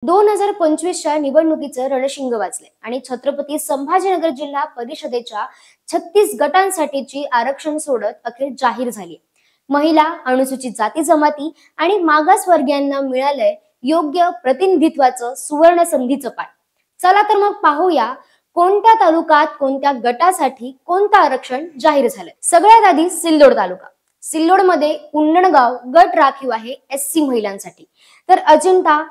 2025च्या निवडणुकीचं रणशिंग वाजले आणि छत्रपती संभाजीनगर जिल्हा परिषदेच्या 36 गटांसाठीची आरक्षण सोडत अखेर जाहीर झाली। महिला, अनुसूचित जाती जमाती आणि मागासवर्गीयांना मिळालंय योग्य प्रतिनिधित्वाचं सुवर्ण संधीचं पाठ। चला तर मग पाहूया कोणत्या तालुक्यात कोणत्या गटासाठी कोणतं आरक्षण जाहीर झालंय। सगळ्यात आधी सिल्लोड तालुका। सिल्लोड मध्ये उंडणगाव गट राखीव आहे एससी महिलांसाठी, तर अजिंठा,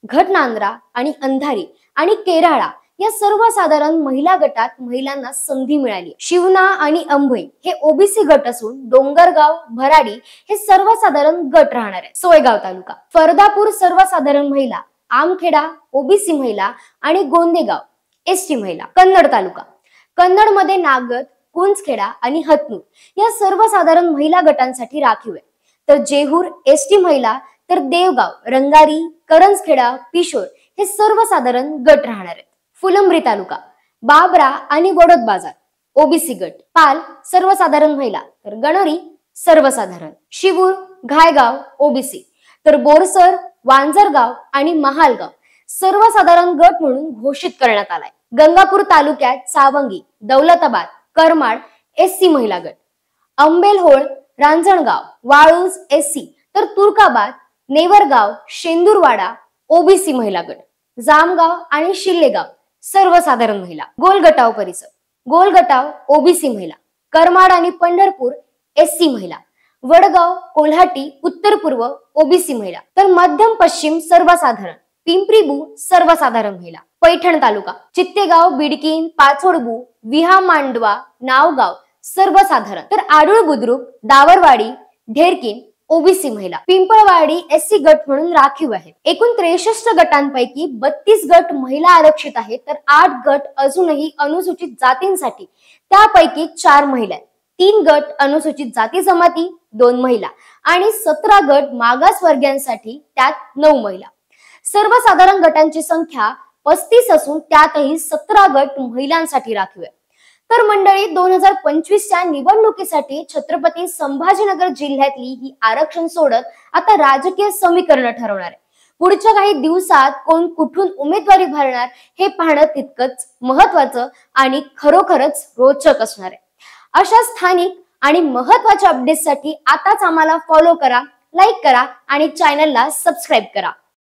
घटनांद्रा आणि अंधारी आणि केराळा या सर्वसाधारण महिला गटात महिलांना संधी मिळाली। शिवना आणि अंभई हे ओबीसी गट असून डोंगरगाव, भराडी हे सर्वसाधारण गट राहणार आहे। सोयगाव तालुका, फरदापूर सर्वसाधारण महिला, आमखेडा ओबीसी महिला आणि गोंदेगाव एसटी महिला। कन्नड तालुका, कन्नड मध्ये नागद, कुंजखेडा आणि हतनूर या सर्वसाधारण महिला गटांसाठी राखीव आहे। तर जेहूर एसटी महिला, तर देवगाव, रंगारी, करंजखेडा, पिशोर हे सर्वसाधारण गट राहणार आहेत। फुलंब्री तालुका, बाबरा आणि वडोद बाजार ओबीसी गट। पाल सर्वसाधारण महिला, तर गणोरी सर्वसाधारण। शिवूर, घायगाव ओबीसी, तर बोरसर, वांजरगाव आणि महालगाव सर्वसाधारण गट म्हणून घोषित करण्यात आलाय। गंगापूर तालुक्यात सावंगी, दौलताबाद, करमाड एससी महिला गट। अंबेलहोळ, रांजणगाव, वाळूज एससी, तर तुर्काबाद, नेवरगाव, शेंदूरवाडा ओबीसी महिला गट। जामगाव आणि शिल्लेगाव सर्वसाधारण महिला। गोलगटाव परिसर, गोलगटाव ओबीसी महिला। करमाड आणि पंढरपूर एससी महिला। वडगाव, कोल्हाटी उत्तर पूर्व ओबीसी महिला, तर मध्यम पश्चिम सर्वसाधारण। पिंपरीबू सर्वसाधारण महिला। पैठण तालुका, चित्तेगाव, बिडकीन, पाचोडबू, विहामांडवा, नावगाव सर्वसाधारण, तर आडूळ बुद्रुक, दावरवाडी, ढेरकीन ओबीसी महिला। पिंपळवाडी एससी गट म्हणून राखीव आहे। एकूण 63 गटांपैकी 32 गट महिला आरक्षित आहेत, तर 8 गट अजूनही अनुसूचित जातींसाठी, त्यापैकी 4 महिला, 3 गट अनुसूचित जाती जमाती, 2 महिला आणि 17 गट मागासवर्गीयांसाठी, त्यात 9 महिला। सर्वसाधारण गटांची संख्या 35 असून त्यातही 17 गट महिलांसाठी राखीव आहे। तर मंडळी, 2025च्या निवडणुकीसाठी छत्रपती संभाजीनगर जिल्ह्यातली ही आरक्षण सोडत आता राजकीय समीकरण ठरवणार आहे। पुढच्या काही दिवसात कोण कुठून उमेदवारी भरणार हे पाहणं तितकंच महत्त्वाचं आणि खरोखरच रोचक असणार आहे। अशा स्थानिक आणि महत्त्वाच्या अपडेट्ससाठी आताच आम्हाला फॉलो करा, लाईक करा आणि चॅनलला सबस्क्राईब करा।